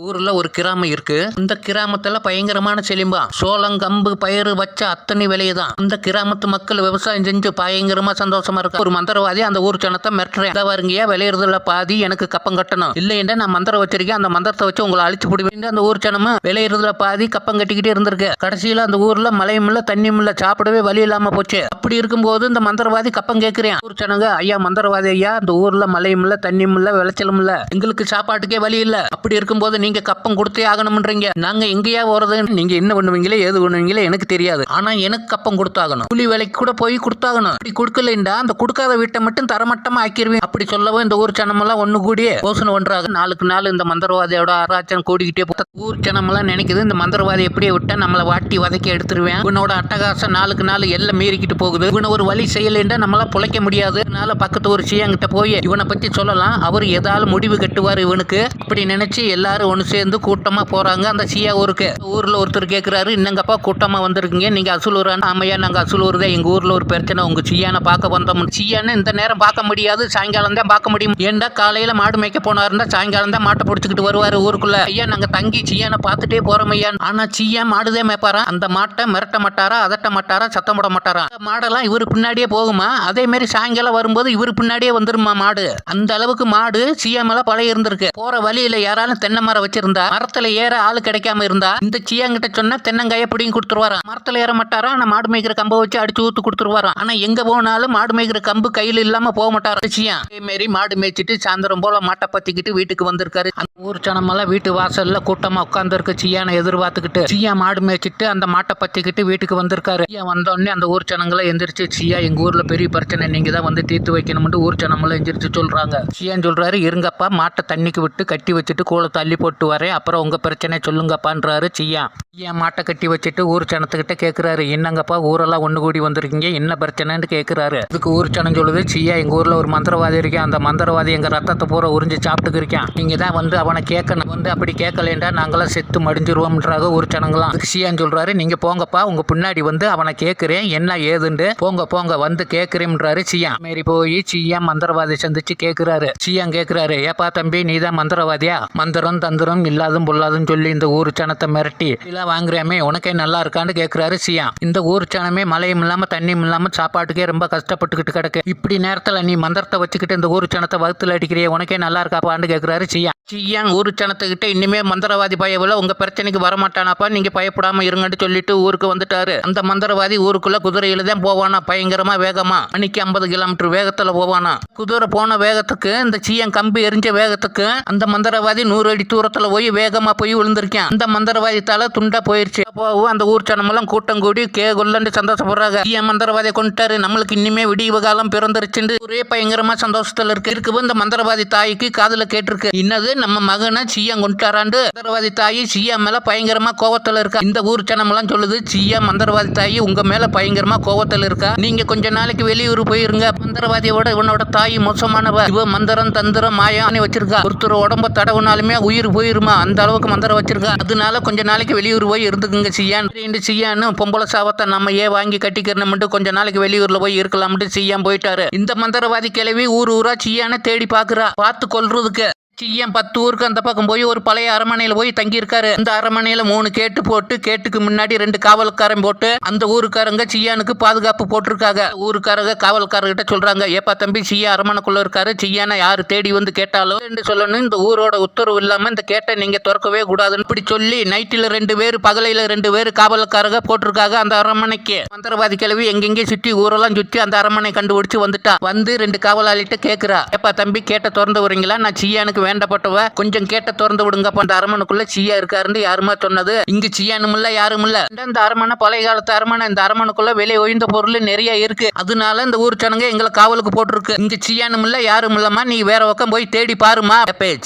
ஊர்ல ஒரு கிராமம் இருக்கு. இந்த கிராமத்துல பயங்கரமான செழிம்பா சோளம் கம்பு பயிறு வச்ச அத்தனை விலையுதான். அந்த கிராமத்து மக்கள் விவசாயம் செஞ்சு பயங்கரமா சந்தோஷமா இருக்கு. ஒரு மந்திரவாதி அந்த ஊர் ஜனத்தை மிரட்டுறேன். வருங்கயா விளையிறதுல பாதி எனக்கு கப்பம் கட்டணும், இல்லையா நான் மந்திரம் வச்சிருக்கேன், அந்த மந்திரத்தை வச்சு உங்களை அழிச்சு போடுவேன். அந்த ஊர் ஜனமும் விளையிறதுல பாதி கப்பம் கட்டிக்கிட்டே இருந்திருக்கு. கடைசியில அந்த ஊர்ல மழையும் இல்ல தண்ணியும் இல்ல, சாப்பிடவே வழி இல்லாம போச்சு. அப்படி இருக்கும்போது இந்த மந்திரவாதி கப்பம் கேட்கிறேன். ஊர் ஜனங்க, ஐயா மந்திரவாதி ஐயா, இந்த ஊர்ல மழையும் இல்ல தண்ணியும் இல்ல விளைச்சலும் இல்ல, எங்களுக்கு சாப்பாட்டுக்கே வழி இல்ல. அப்படி இருக்கும்போது நீங்க கப்பம் கொடுத்தே ஆகணும்ன்றீங்க. நாங்க எங்கேயா போறது, நீங்க என்ன பண்ணுவீங்களே ஏது பண்ணுவீங்களே எனக்கு தெரியாது, ஆனா எனக்கு கப்பம் கொடுத்தாகணும். கூலி வேலைக்கு கூட போய் கொடுத்தாகணும். அப்படி கொடுக்கலண்டா அந்த கொடுக்காத வீட்டை மட்டும் தரமட்டமா ஆக்கிடுவேன். அப்படி சொல்லவும் இந்த ஊர் ஜனமெல்லாம் ஒண்ணு கூடிய யோசனை பண்றாங்க. நாளுக்கு நாள் இந்த மந்திரவாதியோட ஆராய்ச்சி கூடிக்கிட்டே ஊர் ஜனமெல்லாம் நினைக்குது, இந்த மந்திரவாதி எப்படியே விட்டா நம்மளை வாட்டி வதக்கி எடுத்துருவேன். இவனோட அட்டகாசம் நாளுக்கு நாள் எல்லாம் மீறிக்கிட்டு போகுது. இவனை ஒரு வழி செய்யலைண்டா நம்மளால பிழைக்க முடியாது. அதனால பக்கத்து ஒரு சியாங்கிட்ட போய் இவனை பத்தி சொல்லலாம், அவர் ஏதாவது முடிவு கட்டுவார் இவனுக்கு. அப்படி நினைச்சு எல்லாரும் ஒன்று சேர்ந்து கூட்டமா போறாங்க அந்த சியா ஊருக்கு. ஊர்ல ஒருத்தர் கேட்கிறாரு, என்னங்கப்பா கூட்டமா வந்திருக்கீங்க, நீங்க அசூலூர்? ஆமையா நாங்க அசூலூர் தான், எங்க ஊர்ல ஒரு பிரச்சனை, உங்க சியானை பார்க்க வந்தோம். சியான்னு இந்த நேரம் பார்க்க முடியாது, சாயங்காலம் தான் பார்க்க முடியும். ஏண்டா காலையில மாடு மேய்க்க போனாருந்தா சாயங்காலம் தான் மாட்டை பிடிச்சிக்கிட்டு வருவாரு ஊருக்குள்ள. ஐயா நாங்க தங்கி சியானை பார்த்துட்டே போறோம் ஐயா. ஆனா சியா மாடுதே மேய்ப்பாரா, அந்த மாட்டை மிரட்ட மாட்டாரா, அதட்ட மாட்டாரா, சத்தம் போட மாட்டாரா. மாடெல்லாம் இவரு பின்னாடியே போகுமா, அதே மாதிரி சாயங்காலம் வரும்போது இவரு பின்னாடியே வந்துருமா மாடு. அந்த அளவுக்கு மாடு சியா மேல பழைய இருந்திருக்கு. போற வழியில யாராலும் தென்னை மரம் வச்சிருந்தா, மரத்துல ஏற ஆளு கிடைக்காம இருந்தா இந்த சியாங்கிட்ட சொன்னா தென்னங்காய பிடிங்கி கொடுத்துருவாராம். மரத்துல ஏற மாட்டாரா, ஆனா மாடு மேய்க்கிற கம்பை வச்சு அடிச்சு ஊத்து கொடுத்துருவாராம். ஆனா எங்க போனாலும் மாடு மேய்க்கிற கம்பு கையில இல்லாம போக மாட்டாரு சியா. அதே மாதிரி மாடு மேய்ச்சிட்டு சாயந்தரம் போல மாட்டை பத்திக்கிட்டு வீட்டுக்கு வந்திருக்காரு. அந்த ஊர் ஜனமெல்லாம் வீட்டு வாசல்ல கூட்டமா உட்கார்ந்து இருக்கு சியானை எதிர்பார்த்துக்கிட்டு. சியா மாடு மேய்ச்சிட்டு அந்த மாட்டை பத்திக்கிட்டு வீட்டுக்கு வந்திருக்காரு. சியா வந்தோடனே அந்த ஊர் ஜனங்களை எந்திரிச்சு, சியா எங்க ஊர்ல பெரிய பிரச்சனை, நீங்க தான் வந்து தீர்த்து வைக்கணும்னு ஊர் ஜனமெல்லாம் எந்திரிச்சு சொல்றாங்க. சியான் சொல்றாரு, இருங்கப்பா மாட்டை தண்ணிக்கு விட்டு கட்டி வச்சுட்டு கோலை தள்ளி போட்டு வரேன், அப்புறம் உங்க பிரச்சனை சொல்லுங்கப்பான்றாரு சியா. ஏன் மாட்டை கட்டி வச்சுட்டு ஊர் ஜனத்துக்கிட்ட கேட்கிறாரு, என்னங்கப்பா ஊரெல்லாம் ஒண்ணு கூடி வந்திருக்கீங்க, என்ன பிரச்சனைன்னு கேட்கிறாரு. அதுக்கு ஊர் ஜனம் சொல்லுது, சியா எங்க ஊர்ல ஒரு மந்திரவாதி இருக்கேன், அந்த மந்திரவாதி எங்க ரத்தத்தை பூரா உறிஞ்சு சாப்பிட்டுக்கு இருக்கேன், நீங்க தான் வந்து அவனை கேட்கணும், வந்து அப்படி கேட்கலேண்டா நாங்களாம் செத்து மடிஞ்சிருவோம்ன்றாங்க ஊர் ஜனங்களாம். அதுக்கு சியான்னு சொல்றாரு, நீங்க போங்கப்பா உங்க பின்னாடி வந்து அவனை கேட்கிறேன் என்ன ஏதுண்டு, போங்க போங்க வந்து கேட்கிறேன்றாரு சியா. மாரி போய் சியா மந்திரவாதி சந்திச்சு கேட்கிறாரு. சியா கேட்கிறாரு, ஏப்பா தம்பி நீ தான் மந்திரவாதியா, மந்திரம் தந்திரம் இல்லாதும் பொல்லாதும் சொல்லி இந்த ஊர் ஜனத்தை மிரட்டி இதெல்லாம் வாங்குறாமே உனக்கே நல்லா இருக்கான்னு கேட்கிறாரு சியா. இந்த ஊர் ஜனமே மழையும் இல்லாம தண்ணியும் இல்லாம சாப்பாட்டுக்கே ரொம்ப கஷ்டப்பட்டுக்கிட்டு கிடக்கு, இப்படி நேரத்துல நீ மந்திரத்தை வச்சுக்கிட்டு இந்த ஊர் ஜனத்தை வகுத்துல அடிக்கிறிய உனக்கே நல்லா இருக்காப்பான்னு கேட்கிறாரு சியா. சியா ஊர் ஜனத்துக்கிட்ட இனிமே மந்திரவாதி பயவில்லை, உங்க பிரச்சனைக்கு வரமாட்டானாப்பா, நீங்க பயப்படாம இருங்கன்னு சொல்லிட்டு ஊருக்கு வந்துட்டாரு. அந்த மந்திரவாதி ஊருக்குள்ள குதிரையில தான் போவானா, பயங்கரமா வேகமா, மணிக்கு 50 கிலோமீட்டர் வேகத்துல போவானா. குதிரை போன வேகத்துக்கு இந்த சியா கம்பி எரிஞ்ச வேகத்துக்கு அந்த மந்திரவாதி 100 அடி தூரத்துல போய் வேகமா போய் விழுந்திருக்கேன். அந்த மந்திரவாதி தலை துண்டா போயிருச்சு. அப்போ அந்த ஊர் ஜனமெல்லாம் கூட்டம் கூடி கொல்லண்டு சந்தோஷப்படுறாங்க. சியா மந்திரவாதியை கொண்டுட்டாரு, நம்மளுக்கு இனிமே விடிவு காலம் பிறந்துருச்சு ஒரே பயங்கரமா சந்தோஷத்துல இருக்கு. இந்த மந்திரவாதி தாய்க்கு காதுல கேட்டிருக்கு, என்னது நம்ம மகனை சியா கொண்டுட்டாராண்டு. மந்திரவாதி தாயி சியா மேல பயங்கரமா கோவத்துல இருக்கா. இந்த ஊர் ஜனமெல்லாம் சொல்லுது, சியா மந்திரவாதி தாயி உங்க மேல பயங்கரமா கோவத்துல இருக்கா, நீங்க கொஞ்ச நாளைக்கு வெளியூர் போயிருங்க. மந்திரவாதியோட இவனோட தாய் மோசமானவ, இவ மந்திரம் தந்திரம் மாயான்னு வச்சிருக்கா, ஒருத்தர் உடம்ப தடவுனாலுமே உயிர் போயிருமா அந்த அளவுக்கு மந்திரம் வச்சிருக்கா, அதனால கொஞ்ச நாளைக்கு வெளியூர் போய் இருந்துக்குங்க சியான். சியான்னு பொம்பளை சாவத்தை நம்ம வாங்கி கட்டிக்கிறோம், கொஞ்ச நாளைக்கு வெளியூர்ல போய் இருக்கலாம்னு சியான் போயிட்டாரு. இந்த மந்திரவாதி கிளவி ஊர் ஊரா சியானை தேடி பாக்குறா, பார்த்து கொல்றதுக்கு. சியா 10 ஊருக்கு அந்த பக்கம் போய் ஒரு பழைய அரமனையில போய் தங்கி இருக்காரு. அந்த அரமனையில 3 கேட்டு போட்டு, கேட்டுக்கு முன்னாடி 2 காவல்காரன் போட்டு அந்த ஊருக்காரங்க சியானுக்கு பாதுகாப்பு போட்டிருக்காங்க. ஊருக்காரங்க காவல்காரர்கிட்ட சொல்றாங்க, ஏப்பா தம்பி சியா அரமனைக்குள்ள இருக்காரு, சியானை யாரு தேடி வந்து கேட்டாலும் சொல்லணும், இந்த ஊரோட உத்தரவு இல்லாம இந்த கேட்டை நீங்க திறக்கவே கூடாதுன்னு இப்படி சொல்லி நைட்டில 2 பேர் பகலையில 2 பேர் காவல்காரங்க போட்டிருக்காங்க அந்த அரமனைக்கு. மந்திரவாதி கிழவி எங்கெங்கே சுற்றி ஊரெல்லாம் சுற்றி அந்த அரமனை கண்டுபிடிச்சு வந்துட்டா. வந்து 2 காவலாளிட்ட கேட்கிறா, ஏப்பா தம்பி கேட்ட திறந்து வரீங்களா, நான் சியானுக்கு வேண்டப்பட்டவ, கொஞ்சம் கேட்ட திறந்து விடுங்க. அந்த அரமனுக்குள்ள சியா இருக்காருன்னு யாருமா சொன்னது, இங்க சியானும் இல்ல யாரும் இல்ல. இந்த அரமனை பழைய காலத்து அரமனை, இந்த அரமனுக்குள்ள விலை உயர்ந்த பொருள் நிறைய இருக்கு, அதனால இந்த ஊர் ஜனங்க எங்களை காவலுக்கு போட்டிருக்கு, இங்க சியானும் இல்ல யாரும் இல்லமா, நீ வேற பக்கம் போய் தேடி பாருமா.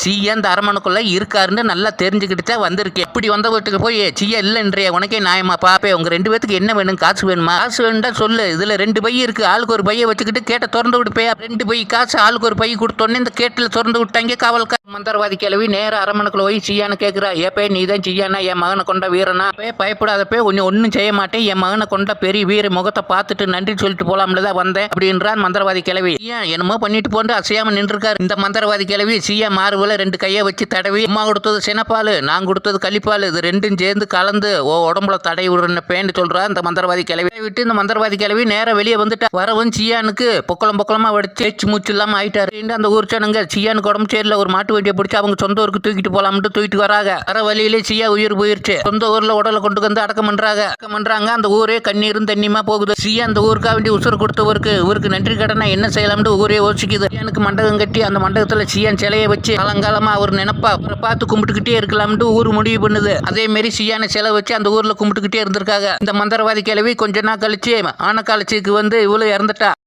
சியா இந்த அரமனுக்குள்ள இருக்காருன்னு நல்லா தெரிஞ்சுக்கிட்டு வந்திருக்கேன். இப்படி வந்த வீட்டுக்கு போய் சியா இல்லைன்றிய உனக்கே நியாயமா பாப்பே, உங்க 2 பேத்துக்கு என்ன வேணும், காசு வேணுமா, காசு வேணும்டா சொல்லு, இதுல 2 பை இருக்கு, ஆளுக்கு ஒரு பையை வச்சுக்கிட்டு கேட்ட திறந்து விடுப்பே. 2 பை காசு ஆளுக்கு ஒரு பை கொடுத்தோன்னே இந்த கேட்டுல திறந்து விட்டாங்க காவல் மந்திரவாதி கிழவி நேர அரமனைக்குள்ள போய் சியான்னு கேட்கிறா. ஏப்பே நீ தான் சியானா என் மகனை கொண்ட வீரனா? பயப்படாதப்பே கொஞ்சம் ஒன்றும் செய்ய மாட்டேன், என் மகனை கொண்ட பெரிய வீர முகத்தை பார்த்துட்டு நன்றி சொல்லிட்டு போலாம்ல தான் வந்தேன் அப்படின்றான் மந்திரவாதி கிழவி. சியா என்னமோ பண்ணிட்டு போட்டு அசையாம நின்றுருக்காரு. இந்த மந்திரவாதி கிழவி சியா மார்புல 2 கையை வச்சு தடவி, அம்மா கொடுத்தது சினப்பால், நான் கொடுத்தது கள்ளிப்பால், இது ரெண்டும் சேர்ந்து கலந்து உடம்புல தடவி விடுறேன்னு சொல்றா இந்த மந்திரவாதி கிழவி. விட்டு இந்த மந்திரவாதி கிழவி நேரம் வெளியே வந்துட்டா. வரவும் சியானுக்கு பொக்கலமா வடிச்சு பேச்சு மூச்சு இல்லாம ஆயிட்டாரு. அந்த ஊர் ஜனங்க சியானுக்கு உடம்பு சரியில்லை, ஒரு மாட்டு வண்டியை பிடிச்சி அவங்க சொந்த ஊருக்கு தூக்கிட்டு போலாம்னு தூக்கிட்டு வராங்க. வர வழியிலே சியா உயிர் போயிருச்சு. சொந்த ஊர்ல உடலை கொண்டு வந்து அடக்கம் பண்றாங்க. அந்த ஊரே கண்ணீரும் தண்ணியுமா போகுது. சியா அந்த ஊருக்கா வேண்டி உசுறு கொடுத்தவருக்கு இவருக்கு நன்றி கடனா என்ன செய்யலாம்னு ஊரே யோசிக்குது. சியானுக்கு மண்டபம் கட்டி அந்த மண்டபத்துல சியான் சிலையை வச்சு காலங்காலமா அவர் நினைப்பா அவரை பார்த்து கும்பிட்டுக்கிட்டே இருக்கலாம்னு ஊர் முடிவு பண்ணுது. அதே மாதிரி சியான சிலை வச்சு அந்த ஊர்ல கும்பிட்டுக்கிட்டே இருந்திருக்காங்க. இந்த மந்திரவாதி கிழவி கொஞ்ச நாள் கழிச்சு ஆனக்காலச்சிக்கு வந்து இவ்வளவு இறந்துட்டா.